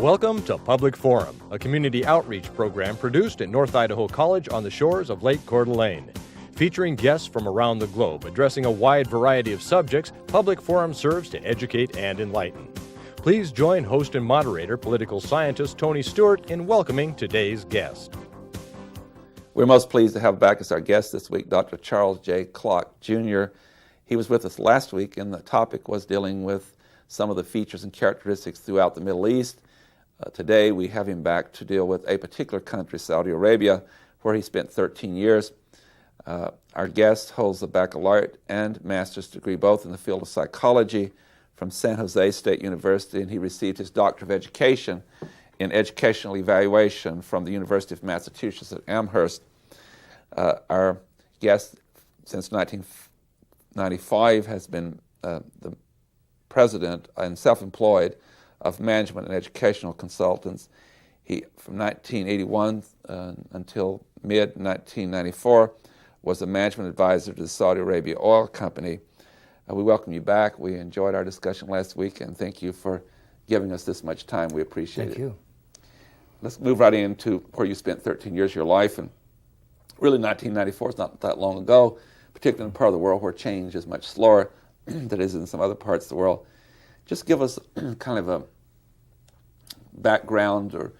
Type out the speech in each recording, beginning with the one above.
Welcome to Public Forum, a community outreach program produced at North Idaho College on the shores of Lake Coeur d'Alene. Featuring guests from around the globe addressing a wide variety of subjects, Public Forum serves to educate and enlighten. Please join host and moderator, political scientist Tony Stewart, in welcoming today's guest. We're most pleased to have back as our guest this week Dr. Charles J. Klock, Jr. He was with us last week, and the topic was dealing with some of the features and characteristics throughout the Middle East. Today we have him back to deal with a particular country, Saudi Arabia, where he spent 13 years. Our guest holds a baccalaureate and master's degree both in the field of psychology from San Jose State University, and he received his Doctor of Education in Educational Evaluation from the University of Massachusetts at Amherst. Our guest since 1995 has been the president and self-employed of Management and Educational Consultants. He, from 1981 until mid-1994, was a management advisor to the Saudi Arabia Oil Company. We welcome you back. We enjoyed our discussion last week, and thank you for giving us this much time. We appreciate it. Thank you. Let's move right into where you spent 13 years of your life. And really, 1994 is not that long ago, particularly in a part of the world where change is much slower than it is in some other parts of the world. Just give us kind of a background, or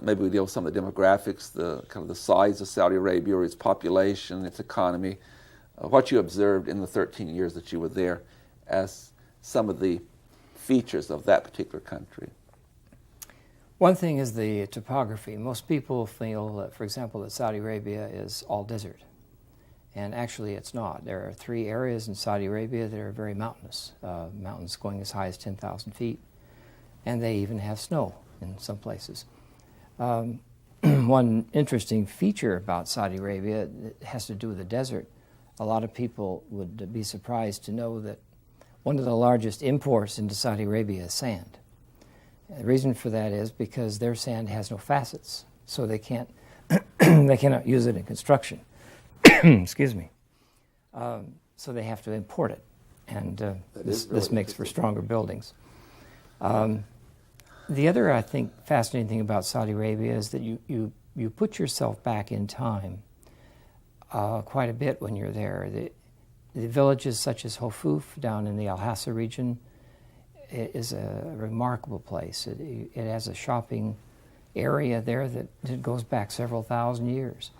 maybe we deal with some of the demographics, the kind of the size of Saudi Arabia, or its population, its economy, what you observed in the 13 years that you were there as some of the features of that particular country. One thing is the topography. Most people feel that, for example, that Saudi Arabia is all desert. And actually it's not. There are 3 areas in Saudi Arabia that are very mountainous, mountains going as high as 10,000 feet. And they even have snow in some places. One interesting feature about Saudi Arabia has to do with the desert. A lot of people would be surprised to know that one of the largest imports into Saudi Arabia is sand. The reason for that is because their sand has no facets, so they can't they cannot use it in construction. Excuse me. So they have to import it, and this makes for stronger buildings. The other, I think, fascinating thing about Saudi Arabia is that you put yourself back in time quite a bit when you're there. The villages such as Hofuf down in the Al-Hassa region is a remarkable place. It has a shopping area there that goes back several thousand years.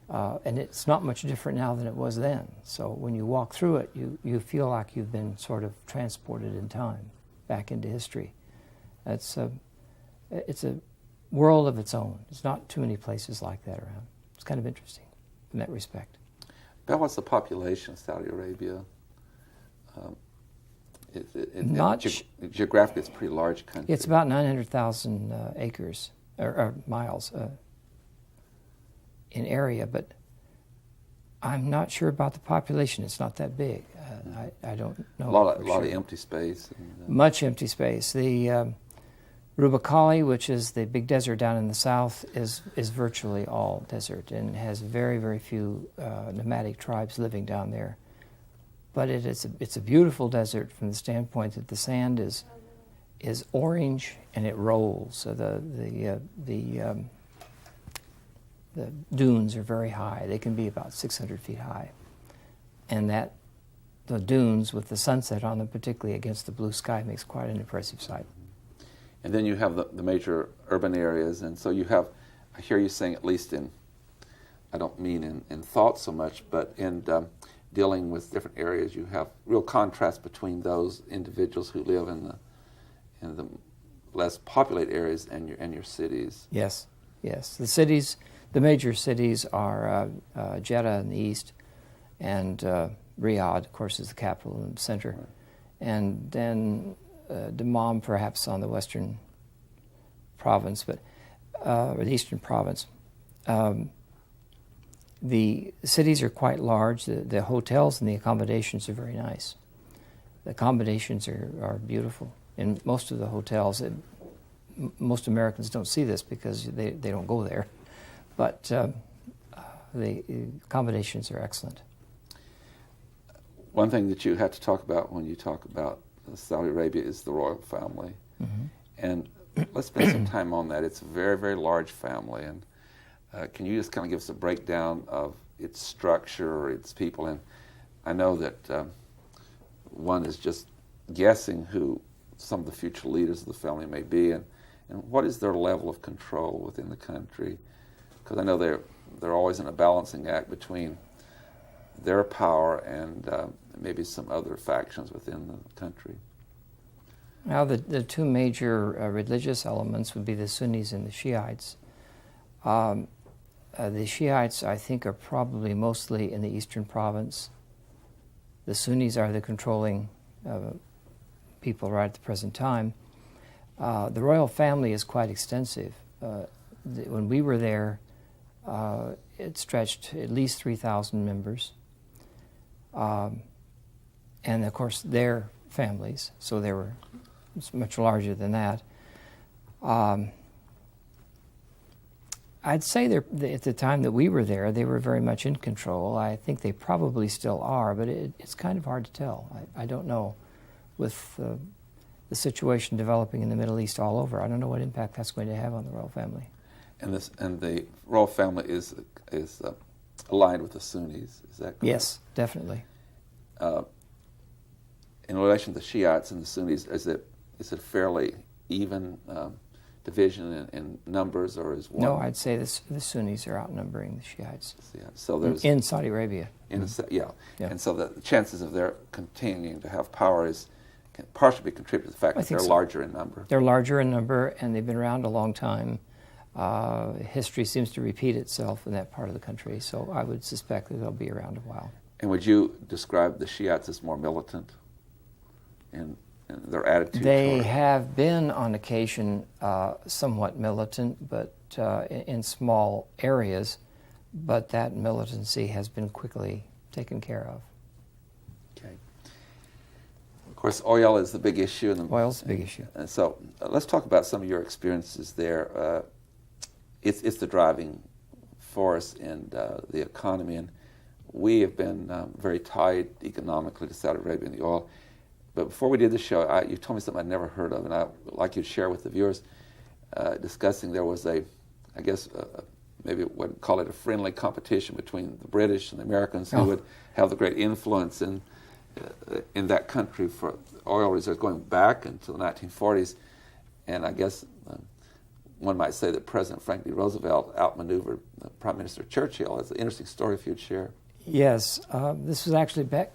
And it's not much different now than it was then. So when you walk through it, you feel like you've been sort of transported in time back into history. It's a world of its own. There's not too many places like that around. It's kind of interesting in that respect. About what's the population of Saudi Arabia? Geographically, it's a pretty large country. It's about 900,000 acres or miles in area, but I'm not sure about the population. It's not that big. I don't know. A lot of empty space. Much empty space. The Rubakali, which is the big desert down in the south, is virtually all desert and has very, very few nomadic tribes living down there. But it's a beautiful desert from the standpoint that the sand is orange and it rolls. So the dunes are very high. They can be about 600 feet high. And the dunes with the sunset on them, particularly against the blue sky, makes quite an impressive sight. And then you have the major urban areas, and so you have, I hear you saying, at least I don't mean in thought so much, but in dealing with different areas, you have real contrast between those individuals who live in the less populated areas and your cities. Yes. The major cities are Jeddah in the east, and Riyadh, of course, is the capital and center, right. And then Dammam, perhaps on the western province, or the eastern province. The cities are quite large. The hotels and the accommodations are very nice. The accommodations are beautiful. In most of the hotels, most Americans don't see this because they don't go there. But the accommodations are excellent. One thing that you have to talk about when you talk about Saudi Arabia is the royal family. Mm-hmm. And let's spend some time on that. It's a very, very large family, and can you just kind of give us a breakdown of its structure, its people? And I know that one is just guessing who some of the future leaders of the family may be, and what is their level of control within the country? Because I know they're always in a balancing act between their power and maybe some other factions within the country. Now, the two major religious elements would be the Sunnis and the Shiites. The Shiites, I think, are probably mostly in the eastern province. The Sunnis are the controlling people right at the present time. The royal family is quite extensive. When we were there, it stretched at least 3,000 members. And, of course, their families, so they were much larger than that. I'd say at the time that we were there, they were very much in control. I think they probably still are, but it's kind of hard to tell. I don't know. With the situation developing in the Middle East all over, I don't know what impact that's going to have on the royal family. And the royal family is aligned with the Sunnis, is that correct? Yes, definitely. In relation to the Shiites and the Sunnis, is it fairly even division in numbers, or is one? No, I'd say the Sunnis are outnumbering the Shiites. Yeah, so there's in Saudi Arabia. Yeah, and so the chances of their continuing to have power can partially be contributed to the fact that they're larger in number. They're larger in number, and they've been around a long time. History seems to repeat itself in that part of the country, so I would suspect that they'll be around a while. And would you describe the Shiites as more militant in their attitude? They have been, on occasion, somewhat militant, but in small areas, but that militancy has been quickly taken care of. Okay. Of course, oil is the big issue. Oil's the big issue. And so let's talk about some of your experiences there. It's the driving force in the economy, and we have been very tied economically to Saudi Arabia and the oil. But before we did the show, you told me something I'd never heard of, and I'd like you to share with the viewers, discussing there was maybe we'd call it a friendly competition between the British and the Americans who would have the great influence in that country for oil reserves going back into the 1940s. And I guess one might say that President Franklin D. Roosevelt outmaneuvered Prime Minister Churchill. It's an interesting story if you'd share. Yes, this was actually back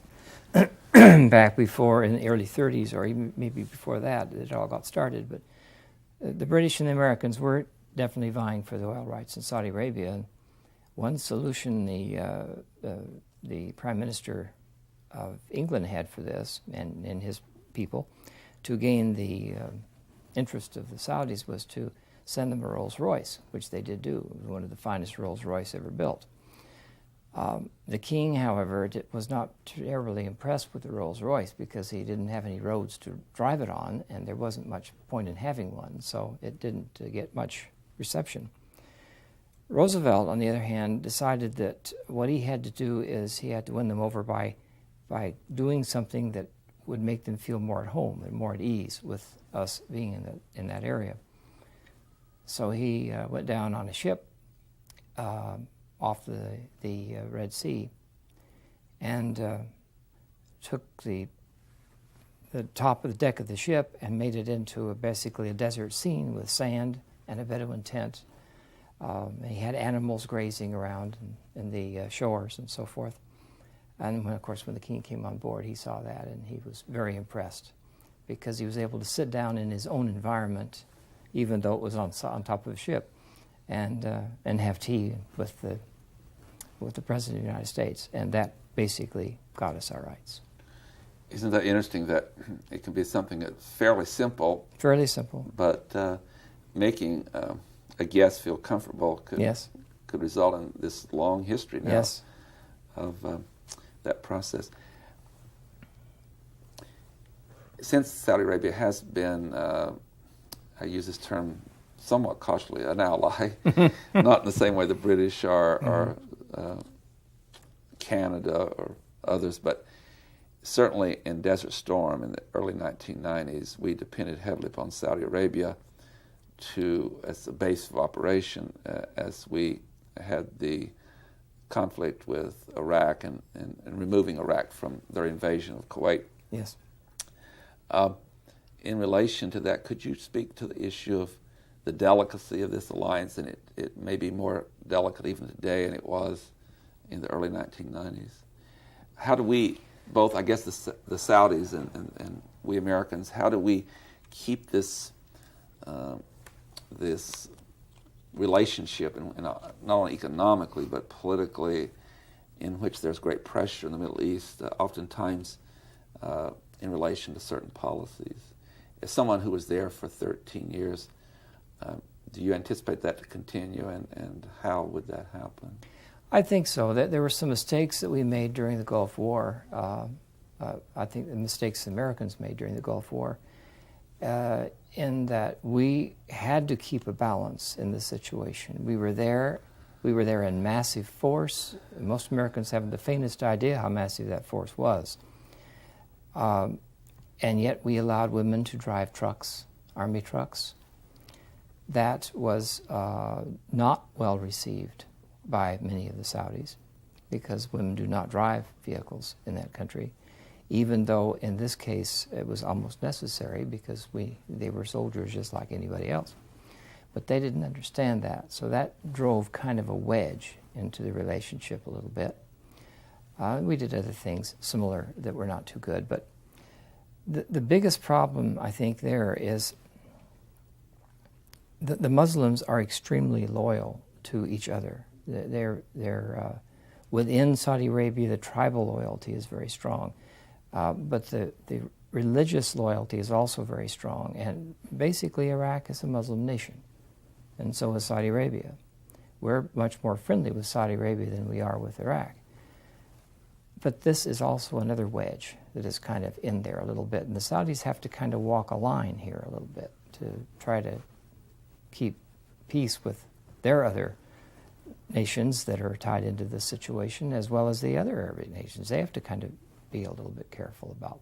before, in the early 30s, or even maybe before that, it all got started. But the British and the Americans were definitely vying for the oil rights in Saudi Arabia. And one solution the Prime Minister of England had for this, and his people, to gain the interest of the Saudis, was to send them a Rolls-Royce, which they did do. It was one of the finest Rolls-Royce ever built. The king, however, was not terribly impressed with the Rolls-Royce because he didn't have any roads to drive it on, and there wasn't much point in having one, so it didn't get much reception. Roosevelt, on the other hand, decided that what he had to do is he had to win them over by doing something that would make them feel more at home and more at ease with us being in that area. So he went down on a ship off the Red Sea and took the top of the deck of the ship and made it into basically a desert scene with sand and a Bedouin tent. He had animals grazing around in the shores and so forth. And of course, when the king came on board, he saw that and he was very impressed because he was able to sit down in his own environment, even though it was on top of a ship, and have tea with the President of the United States. And that basically got us our rights. Isn't that interesting that it can be something that's fairly simple? Fairly simple. But making a guest feel comfortable could result in this long history now of that process. Since Saudi Arabia has been, I use this term somewhat cautiously, an ally, not in the same way the British or Canada or others, but certainly in Desert Storm in the early 1990s, we depended heavily upon Saudi Arabia as a base of operation as we had the conflict with Iraq and removing Iraq from their invasion of Kuwait. Yes. In relation to that, could you speak to the issue of the delicacy of this alliance? And it may be more delicate even today than it was in the early 1990s. How do we, both, I guess, the Saudis and we Americans, how do we keep this this relationship, and not only economically but politically, in which there's great pressure in the Middle East, oftentimes in relation to certain policies? As someone who was there for 13 years, do you anticipate that to continue, and how would that happen? I think so. That there were some mistakes that we made during the Gulf War. I think the mistakes the Americans made during the Gulf War, in that we had to keep a balance in the situation. We were there in massive force. Most Americans haven't the faintest idea how massive that force was. And yet we allowed women to drive trucks, Army trucks. That was not well received by many of the Saudis, because women do not drive vehicles in that country, even though in this case it was almost necessary, because they were soldiers just like anybody else. But they didn't understand that, so that drove kind of a wedge into the relationship a little bit. We did other things similar that were not too good, but the biggest problem, I think, there is the Muslims are extremely loyal to each other. They're within Saudi Arabia, the tribal loyalty is very strong, but the religious loyalty is also very strong. And basically, Iraq is a Muslim nation, and so is Saudi Arabia. We're much more friendly with Saudi Arabia than we are with Iraq. But this is also another wedge that is kind of in there a little bit, and the Saudis have to kind of walk a line here a little bit to try to keep peace with their other nations that are tied into this situation, as well as the other Arabic nations. They have to kind of be a little bit careful about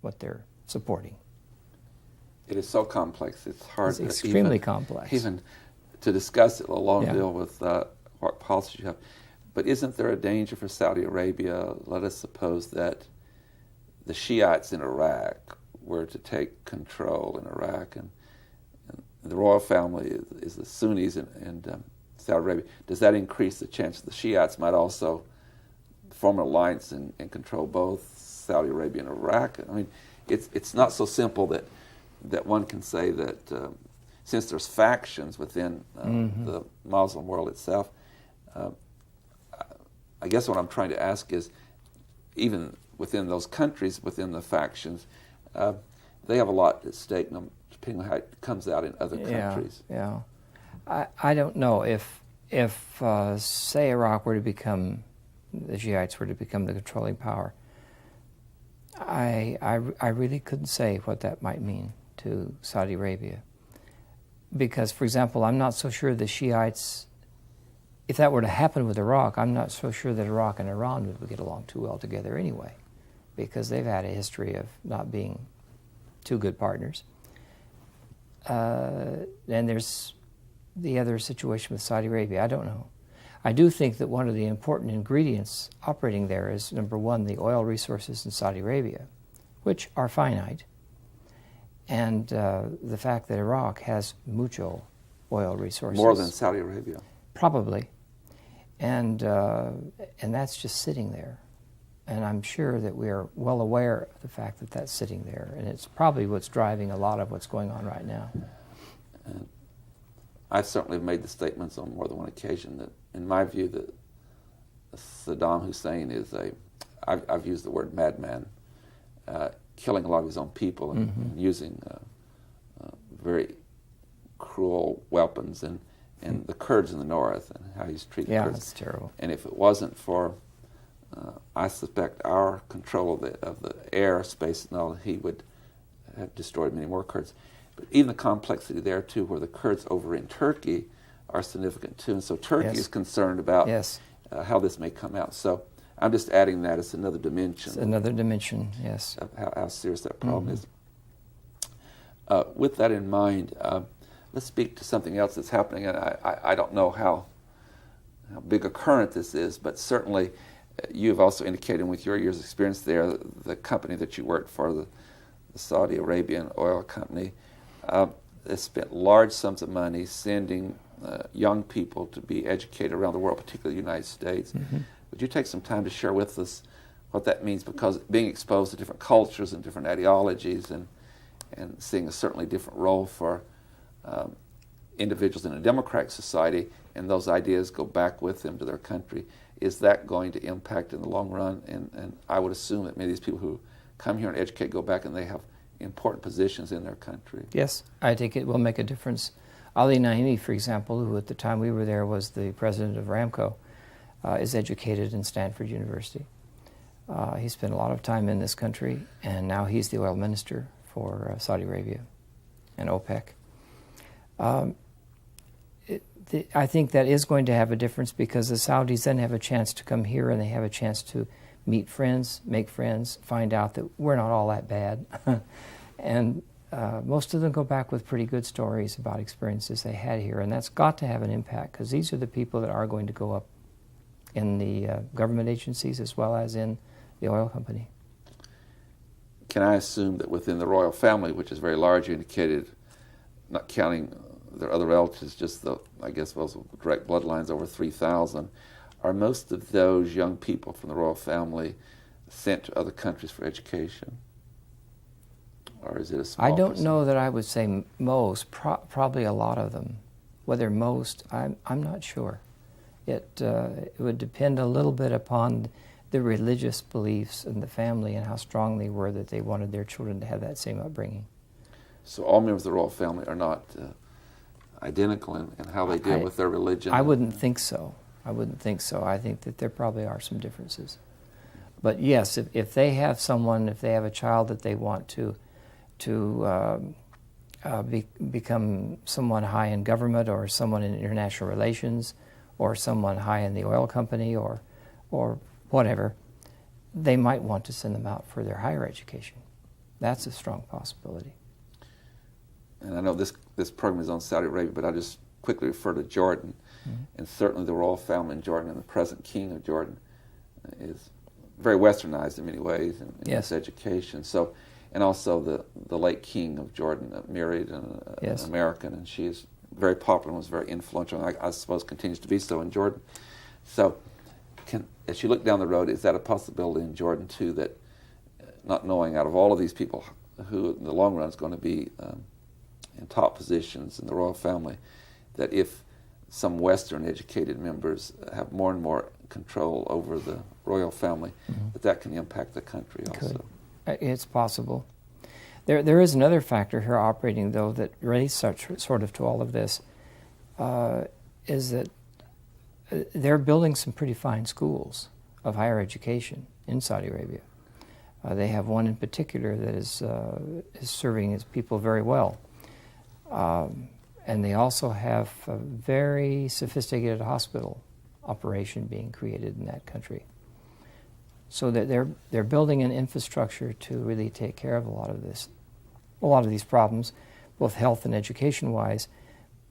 what they're supporting. It is so complex. It's hard. It's extremely complex. Even to discuss it, let alone Yeah. deal with what policies you have. But isn't there a danger for Saudi Arabia? Let us suppose that the Shiites in Iraq were to take control in Iraq, and the royal family is the Sunnis in Saudi Arabia. Does that increase the chance that the Shiites might also form an alliance and control both Saudi Arabia and Iraq? I mean, it's not so simple that one can say that since there's factions within the Muslim world itself. I guess what I'm trying to ask is, even within those countries, within the factions, they have a lot at stake, depending on how it comes out in other countries. Yeah. I don't know if say Iraq were to become, the Shiites were to become the controlling power. I really couldn't say what that might mean to Saudi Arabia, because, for example, I'm not so sure the Shiites. If that were to happen with Iraq, I'm not so sure that Iraq and Iran would get along too well together anyway, because they've had a history of not being too good partners. And there's the other situation with Saudi Arabia. I don't know. I do think that one of the important ingredients operating there is, number one, the oil resources in Saudi Arabia, which are finite, and the fact that Iraq has mucho oil resources. More than Saudi Arabia. Probably. And that's just sitting there. And I'm sure that we are well aware of the fact that that's sitting there. And it's probably what's driving a lot of what's going on right now. And I certainly have made the statements on more than one occasion that, in my view, that Saddam Hussein is I've used the word madman, killing a lot of his own people and using very cruel weapons, and the Kurds in the north, and how he's treated Kurds. Yeah, that's terrible. And if it wasn't for, I suspect, our control of the air, space, and all, he would have destroyed many more Kurds. But even the complexity there, too, where the Kurds over in Turkey are significant, too. And so Turkey is concerned about how this may come out. So I'm just adding that as another dimension. It's another dimension, yes. Of how serious that problem is. With that in mind, Let's speak to something else that's happening, and I don't know how big a current this is, but certainly you've also indicated with your years' experience there, the company that you worked for, the Saudi Arabian oil company, has spent large sums of money sending young people to be educated around the world, particularly the United States. Mm-hmm. Would you take some time to share with us what that means? Because being exposed to different cultures and different ideologies and seeing a certainly different role for individuals in a democratic society, and those ideas go back with them to their country, is that going to impact in the long run? And I would assume that many of these people who come here and educate go back and they have important positions in their country. Yes, I think it will make a difference. Ali Naimi, for example, who at the time we were there was the president of Aramco, is educated in Stanford University. He spent a lot of time in this country, and now he's the oil minister for Saudi Arabia and OPEC. I think that is going to have a difference because the Saudis then have a chance to come here and they have a chance to meet friends, make friends, find out that we're not all that bad. And most of them go back with pretty good stories about experiences they had here, and that's got to have an impact because these are the people that are going to go up in the government agencies as well as in the oil company. Can I assume that within the royal family, which is very large, you indicated, not counting their other relatives, just the, I guess, those direct bloodlines, over 3,000, are most of those young people from the royal family sent to other countries for education? Or is it a small I don't percentage? know that I would say most, probably a lot of them. Whether most, I'm not sure. It would depend a little bit upon the religious beliefs in the family and how strong they were that they wanted their children to have that same upbringing. So all members of the royal family are not identical in how they deal with their religion? I wouldn't think so. I wouldn't think so. I think that there probably are some differences. But yes, if they have someone, if they have a child that they want to become someone high in government or someone in international relations or someone high in the oil company or whatever, they might want to send them out for their higher education. That's a strong possibility. And I know this program is on Saudi Arabia, but I'll just quickly refer to Jordan. Mm-hmm. And certainly the royal family in Jordan and the present king of Jordan is very westernized in many ways in yes. his education. So, and also the late king of Jordan married an American, and she is very popular and was very influential, and I suppose continues to be so in Jordan. So as you look down the road, is that a possibility in Jordan too, that not knowing out of all of these people who in the long run is going to be in top positions in the royal family, that if some Western educated members have more and more control over the royal family, mm-hmm. that can impact the country also? It's possible. There is another factor here operating, though, that relates sort of to all of this, is that they're building some pretty fine schools of higher education in Saudi Arabia. They have one in particular that is serving its people very well. And they also have a very sophisticated hospital operation being created in that country. So that they're building an infrastructure to really take care of a lot of these problems, both health and education-wise.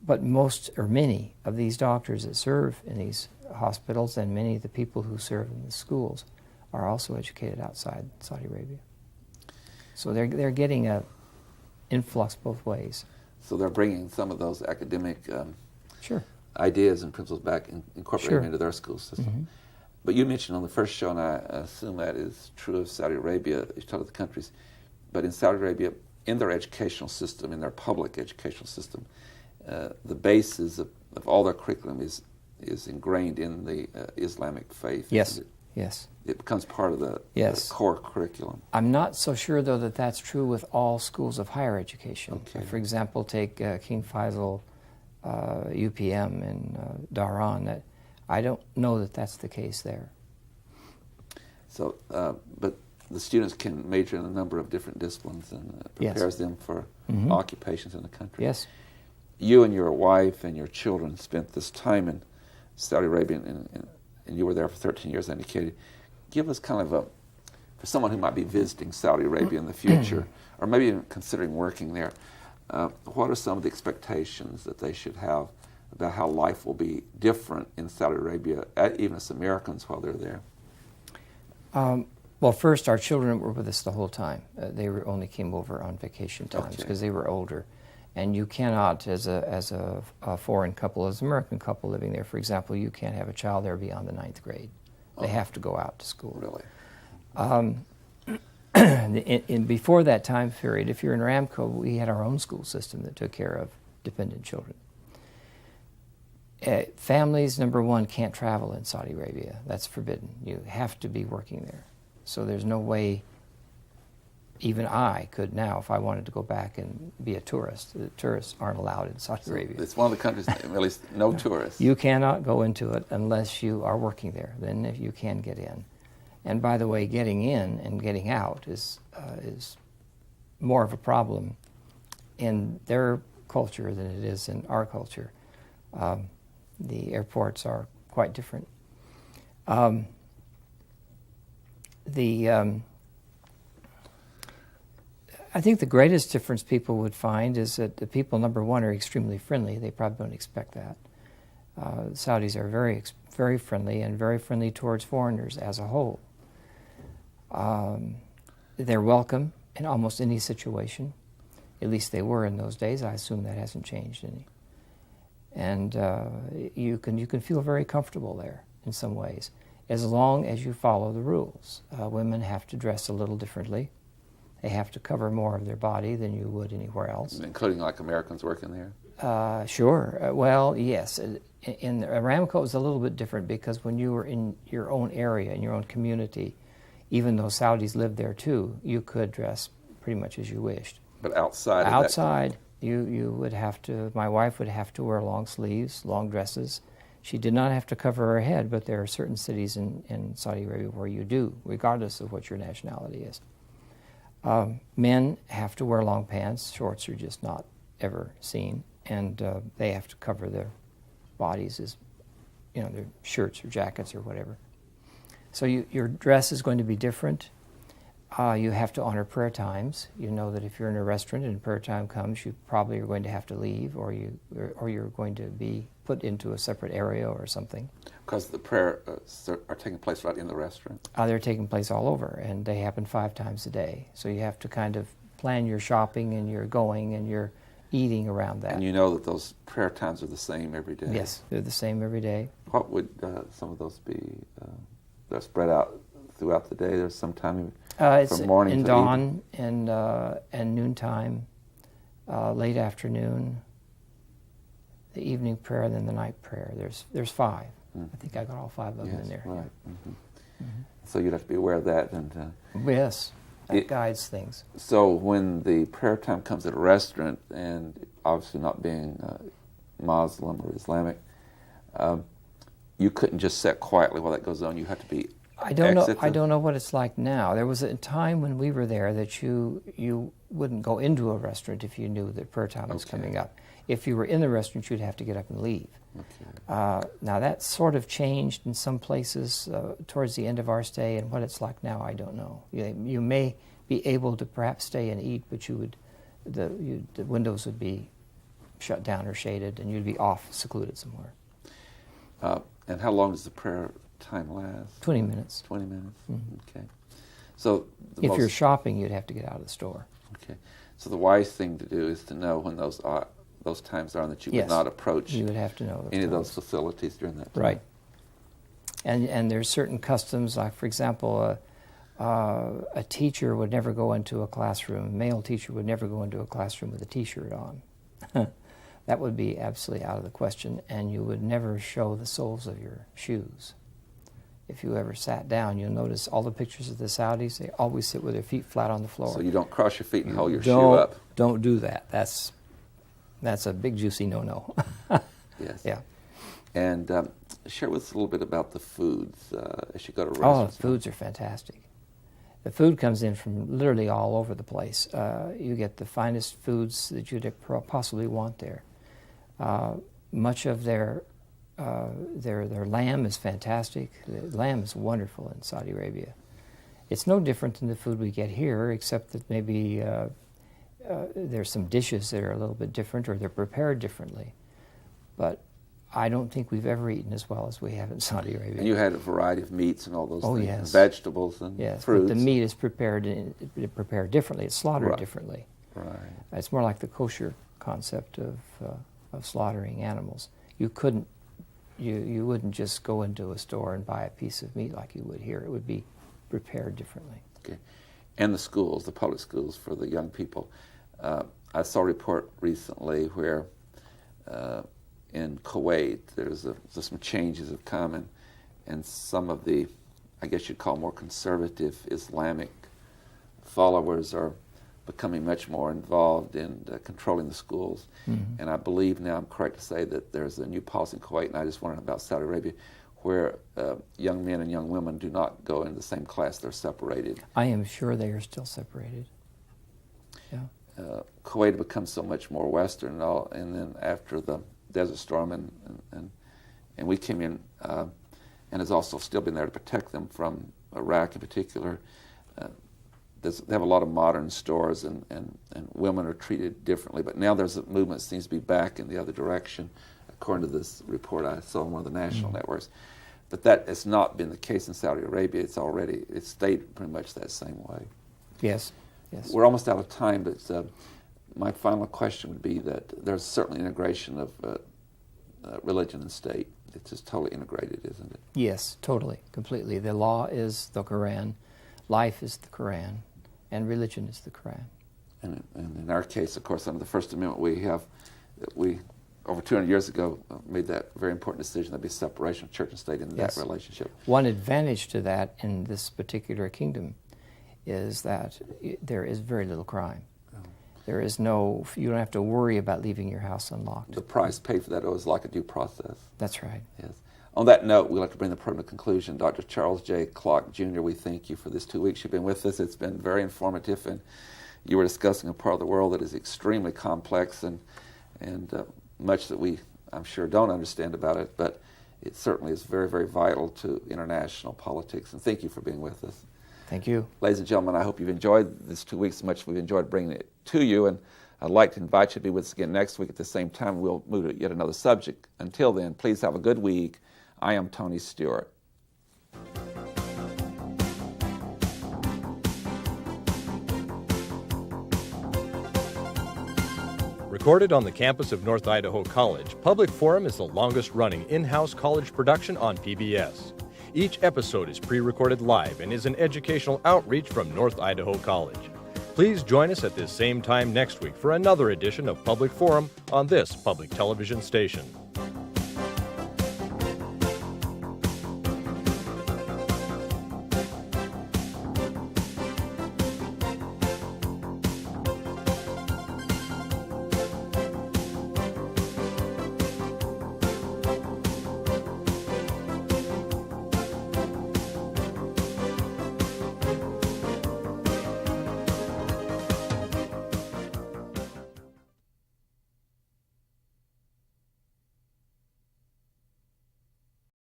But most or many of these doctors that serve in these hospitals and many of the people who serve in the schools are also educated outside Saudi Arabia. So they're getting a influx both ways. So they're bringing some of those academic sure. ideas and principles back and incorporating them into their school system. Mm-hmm. But you mentioned on the first show, and I assume that is true of Saudi Arabia, you talk of the countries, but in Saudi Arabia, in their educational system, in their public educational system, the basis of all their curriculum is ingrained in the Islamic faith. Yes, yes. It becomes part of the core curriculum. I'm not so sure, though, that that's true with all schools of higher education. Okay. For example, take King Faisal UPM in Dhahran. I don't know that that's the case there. So, but the students can major in a number of different disciplines and prepares them for mm-hmm. occupations in the country. Yes. You and your wife and your children spent this time in Saudi Arabia, and you were there for 13 years, indicated. Give us kind of for someone who might be visiting Saudi Arabia in the future, or maybe even considering working there, what are some of the expectations that they should have about how life will be different in Saudi Arabia, even as Americans while they're there? Well, first, our children were with us the whole time. They only came over on vacation times Okay. because they were older. And you cannot, as a foreign couple, as an American couple living there, for example, you can't have a child there beyond the 9th grade. They have to go out to school. Really? Before that time period, if you're in Aramco, we had our own school system that took care of dependent children. Families, number one, can't travel in Saudi Arabia. That's forbidden. You have to be working there. So there's no way even I could now, if I wanted to go back and be a tourist. The tourists aren't allowed in Saudi Arabia. It's one of the countries, at least no tourists. You cannot go into it unless you are working there. Then if you can get in. And by the way, getting in and getting out is more of a problem in their culture than it is in our culture. The airports are quite different. I think the greatest difference people would find is that the people, number one, are extremely friendly. They probably don't expect that. Saudis are very friendly and very friendly towards foreigners as a whole. They're welcome in almost any situation. At least they were in those days. I assume that hasn't changed any. And you can feel very comfortable there in some ways, as long as you follow the rules. Women have to dress a little differently. They have to cover more of their body than you would anywhere else. Including like Americans working there? Sure. Well, yes. In Aramco, it was a little bit different because when you were in your own area, in your own community, even though Saudis lived there too, you could dress pretty much as you wished. But outside Outside, you would have to, my wife would have to wear long sleeves, long dresses. She did not have to cover her head, but there are certain cities in Saudi Arabia where you do, regardless of what your nationality is. Men have to wear long pants. Shorts are just not ever seen. And they have to cover their bodies as, their shirts or jackets or whatever. So your dress is going to be different. You have to honor prayer times. You know that if you're in a restaurant and prayer time comes, you probably are going to have to leave, or you're going to be put into a separate area or something. Because the prayer are taking place right in the restaurant? They're taking place all over, and they happen 5 times a day. So you have to kind of plan your shopping and your going and your eating around that. And you know that those prayer times are the same every day? Yes, they're the same every day. What would some of those be? They're spread out throughout the day? There's some time from morning to dawn and noontime, late afternoon, the evening prayer, and then the night prayer. There's 5. I think I got all 5 of them in there. Right. Mm-hmm. Mm-hmm. So you'd have to be aware of that. And yes, that guides things. So when the prayer time comes at a restaurant, and obviously not being Muslim or Islamic, you couldn't just sit quietly while that goes on. You have to be. I don't know what it's like now. There was a time when we were there that you wouldn't go into a restaurant if you knew that prayer time was coming up. If you were in the restaurant, you'd have to get up and leave. Okay. Now that sort of changed in some places towards the end of our stay, and what it's like now, I don't know. You may be able to perhaps stay and eat, but the windows would be shut down or shaded, and you'd be off, secluded somewhere. And how long does the prayer time last? 20 minutes. 20 minutes. Mm-hmm. Okay. So if you're shopping, you'd have to get out of the store. Okay. So the wise thing to do is to know when those times are, and that you would not approach. You would have to know any of those facilities during that time. Right. And there's certain customs, like for example, a teacher would never go into a classroom. A male teacher would never go into a classroom with a T-shirt on. That would be absolutely out of the question. And you would never show the soles of your shoes. If you ever sat down, you'll notice all the pictures of the Saudis, they always sit with their feet flat on the floor. So you don't cross your feet and hold your shoe up. Don't do that. That's a big, juicy no-no. Yes. Yeah. And share with us a little bit about the foods as you go to restaurants. Oh, the foods are fantastic. The food comes in from literally all over the place. You get the finest foods that you'd possibly want there. Much of their lamb is fantastic. The lamb is wonderful in Saudi Arabia. It's no different than the food we get here, except that maybe there's some dishes that are a little bit different or they're prepared differently. But I don't think we've ever eaten as well as we have in Saudi Arabia. And you had a variety of meats and all those things, yes. and vegetables and Yes, fruits. but the meat is prepared differently. It's slaughtered Right. differently. Right. It's more like the kosher concept of slaughtering animals. You wouldn't just go into a store and buy a piece of meat like you would here. It would be prepared differently. Okay. And the schools, the public schools for the young people. I saw a report recently where in Kuwait there's some changes have come, and some of the, I guess you'd call more conservative Islamic followers are becoming much more involved in controlling the schools. Mm-hmm. And I believe now I'm correct to say that there's a new policy in Kuwait, and I just wondered about Saudi Arabia, where young men and young women do not go in the same class, they're separated. I am sure they are still separated. Yeah. Kuwait had become so much more Western, and then after the Desert Storm, and we came in, and has also still been there to protect them from Iraq in particular. They have a lot of modern stores, and women are treated differently. But now there's a movement that seems to be back in the other direction, according to this report I saw on one of the national networks. But that has not been the case in Saudi Arabia. It's stayed pretty much that same way. Yes, yes. We're almost out of time, but my final question would be that there's certainly integration of religion and state. It's just totally integrated, isn't it? Yes, totally, completely. The law is the Quran, life is the Quran, and religion is the Quran. And in our case, of course, under the First Amendment, we over 200 years ago made that very important decision, that be separation of church and state in that relationship. One advantage to that in this particular kingdom is that there is very little crime. There is you don't have to worry about leaving your house unlocked. The price paid for that was like a due process. That's right. Yes. On that note, we'd like to bring the program to conclusion. Dr. Charles J. Clark, Jr., we thank you for this 2 weeks you've been with us. It's been very informative, and you were discussing a part of the world that is extremely complex and much that we, I'm sure, don't understand about it, but it certainly is very, very vital to international politics. And thank you for being with us. Thank you. Ladies and gentlemen, I hope you've enjoyed this 2 weeks as much as we've enjoyed bringing it to you, and I'd like to invite you to be with us again next week at the same time. We'll move to yet another subject. Until then, please have a good week. I am Tony Stewart. Recorded on the campus of North Idaho College, Public Forum is the longest-running in-house college production on PBS. Each episode is pre-recorded live and is an educational outreach from North Idaho College. Please join us at this same time next week for another edition of Public Forum on this public television station.